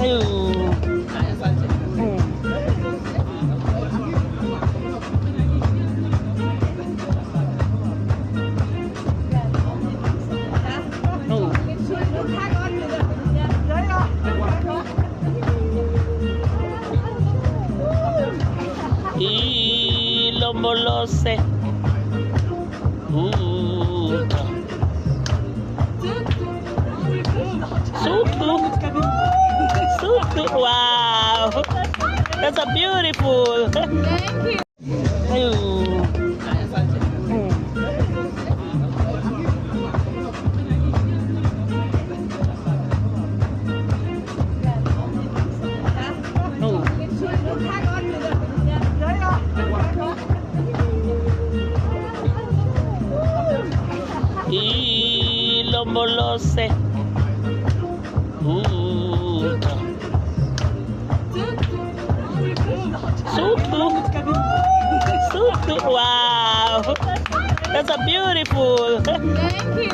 Ooh. Y lo molose. Sutu. Sutu. Wow. That's a beautiful. Thank you. Ooh. Ooh. Y lo molose. Sutu. Sutu. Wow. That's a beautiful. Thank you.